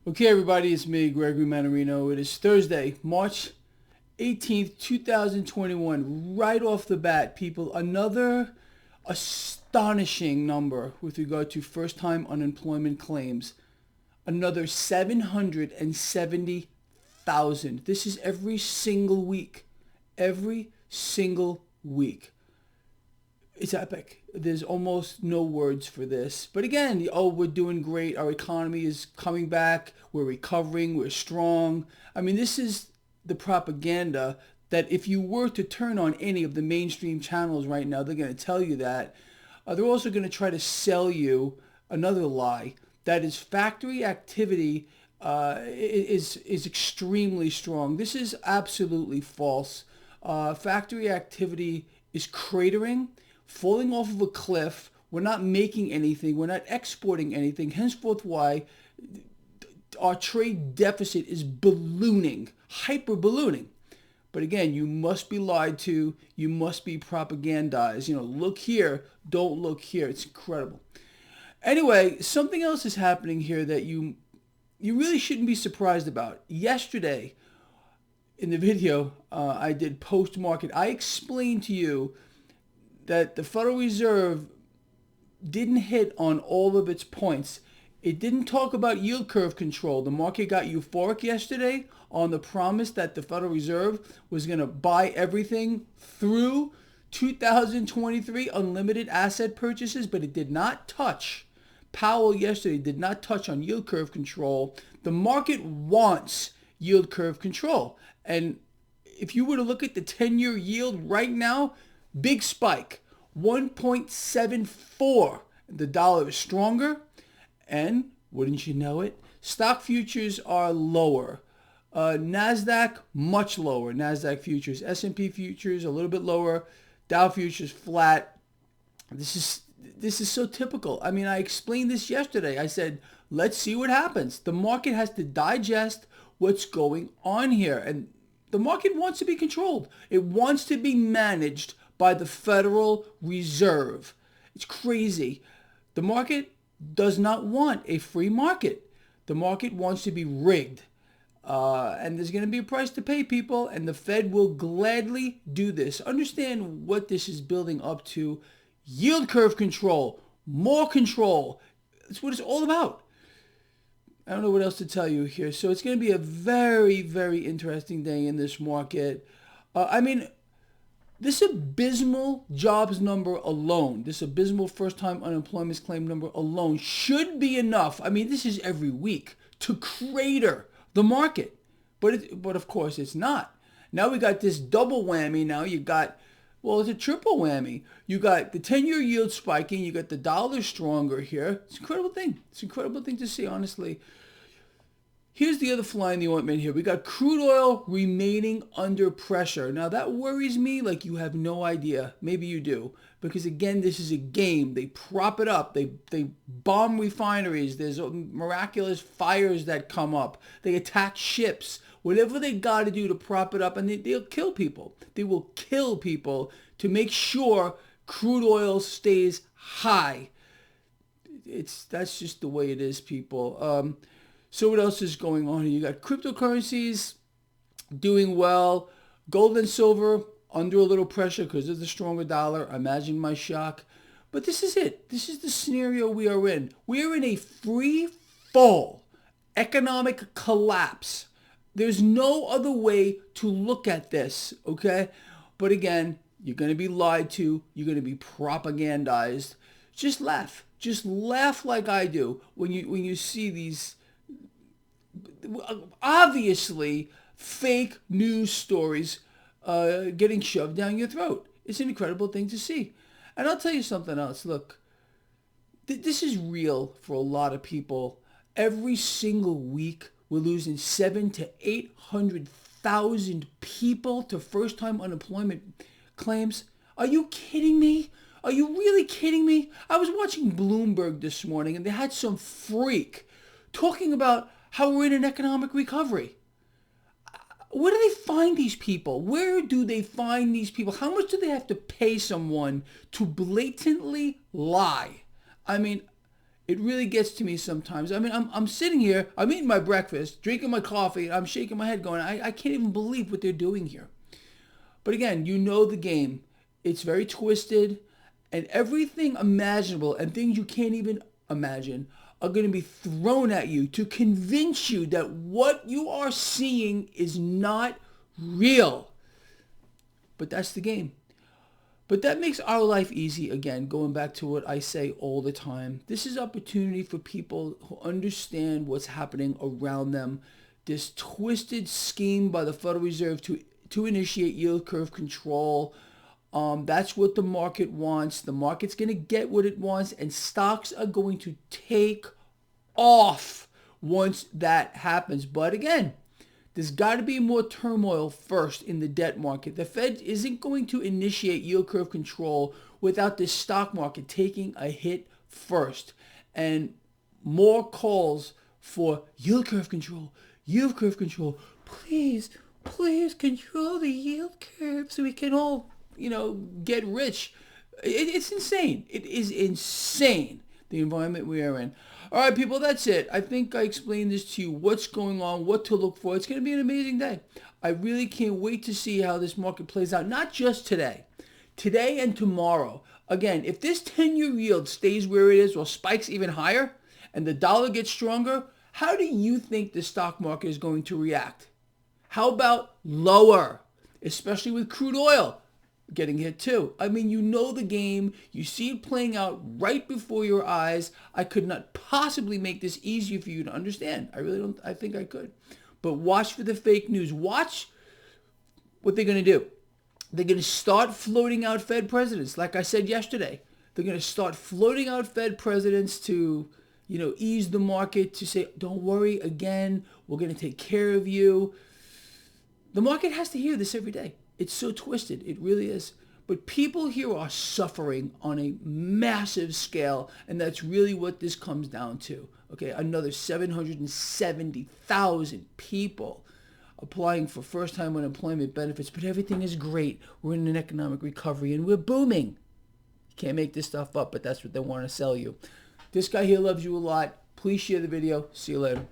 Okay, everybody, it's me, Gregory Mannarino. It is Thursday, March 18th, 2021. Right off the bat, people, another astonishing number with regard to first-time unemployment claims. Another 770,000. This is every single week. Every single week. It's epic. There's almost no words for this. But again, we're doing great. Our economy is coming back. We're recovering. We're strong. I mean, this is the propaganda that if you were to turn on any of the mainstream channels right now, they're going to tell you that. They're also going to try to sell you another lie. That is, factory activity is extremely strong. This is absolutely false. Factory activity is cratering, falling off of a cliff. We're not making anything. We're not exporting anything. Henceforth, why our trade deficit is ballooning, hyper-ballooning. But again, you must be lied to. You must be propagandized. Look here, don't look here. It's incredible. Anyway, something else is happening here that you really shouldn't be surprised about. Yesterday, in the video I did post-market, I explained to you that the Federal Reserve didn't hit on all of its points. It didn't talk about yield curve control. The market got euphoric yesterday on the promise that the Federal Reserve was going to buy everything through 2023, unlimited asset purchases, but it did not touch. Powell yesterday did not touch on yield curve control. The market wants yield curve control. And if you were to look at the 10-year yield right now, big spike, 1.74. The dollar is stronger, and wouldn't you know it, stock futures are lower. NASDAQ, much lower. NASDAQ futures, S&P futures, a little bit lower. Dow futures, flat. This is so typical. I mean, I explained this yesterday. I said, let's see what happens. The market has to digest what's going on here. And the market wants to be controlled. It wants to be managed by the Federal Reserve. It's crazy. The market does not want a free market. The market wants to be rigged. And there's going to be a price to pay, people, and the Fed will gladly do this. Understand what this is building up to. Yield curve control, more control. That's what it's all about. I don't know what else to tell you here. So it's going to be a very, very interesting day in this market. This abysmal jobs number alone, this abysmal first-time unemployment claim number alone should be enough. I mean, this is every week to crater the market. But of course, it's not. Now we got this double whammy. Now you got, it's a triple whammy. You got the 10-year yield spiking. You got the dollar stronger here. It's an incredible thing. It's an incredible thing to see, honestly. Here's the other fly in the ointment here. We got crude oil remaining under pressure. Now that worries me like you have no idea. Maybe you do. Because again, this is a game. They prop it up. They bomb refineries. There's miraculous fires that come up. They attack ships. Whatever they got to do to prop it up, and they'll kill people. They will kill people to make sure crude oil stays high. That's just the way it is, people. So what else is going on here? You got cryptocurrencies doing well. Gold and silver under a little pressure because of the stronger dollar. Imagine my shock. But this is it. This is the scenario we are in. We are in a free fall economic collapse. There's no other way to look at this, okay? But again, you're going to be lied to. You're going to be propagandized. Just laugh. Just laugh like I do when you see these obviously fake news stories getting shoved down your throat. It's an incredible thing to see. And I'll tell you something else. Look, this is real for a lot of people. Every single week, we're losing 700,000 to 800,000 people to first-time unemployment claims. Are you kidding me? Are you really kidding me? I was watching Bloomberg this morning, and they had some freak talking about how we're in an economic recovery. Where do they find these people? Where do they find these people? How much do they have to pay someone to blatantly lie? I mean, It really gets to me sometimes. I mean, I'm sitting here, I'm eating my breakfast, drinking my coffee, and I'm shaking my head going, I can't even believe what they're doing here. But again, you know the game. It's very twisted, and everything imaginable and things you can't even imagine are going to be thrown at you to convince you that what you are seeing is not real. But that's the game. But that makes our life easy. Again, going back to what I say all the time. This is opportunity for people who understand what's happening around them. This twisted scheme by the Federal Reserve to initiate yield curve control. That's what the market wants. The market's going to get what it wants, and stocks are going to take off once that happens. But again, there's got to be more turmoil first in the debt market. The Fed isn't going to initiate yield curve control without the stock market taking a hit first. And more calls for yield curve control, yield curve control. Please control the yield curve so we can all, get rich. It's insane. It is insane, the environment we are in. All right, people, that's it. I think I explained this to you, what's going on, what to look for. It's going to be an amazing day. I really can't wait to see how this market plays out, not just today and tomorrow. Again, if this 10-year yield stays where it is or spikes even higher and the dollar gets stronger, how do you think the stock market is going to react? How about lower, especially with crude oil getting hit too? I mean, you know the game. You see it playing out right before your eyes. I could not possibly make this easier for you to understand. I really don't. I think I could. But watch for the fake news. Watch what they're going to do. They're going to start floating out Fed presidents. Like I said yesterday, they're going to start floating out Fed presidents to, ease the market, to say, don't worry, again, we're going to take care of you. The market has to hear this every day. It's so twisted. It really is. But people here are suffering on a massive scale, and that's really what this comes down to. Okay, another 770,000 people applying for first-time unemployment benefits, but everything is great. We're in an economic recovery, and we're booming. You can't make this stuff up, but that's what they want to sell you. This guy here loves you a lot. Please share the video. See you later.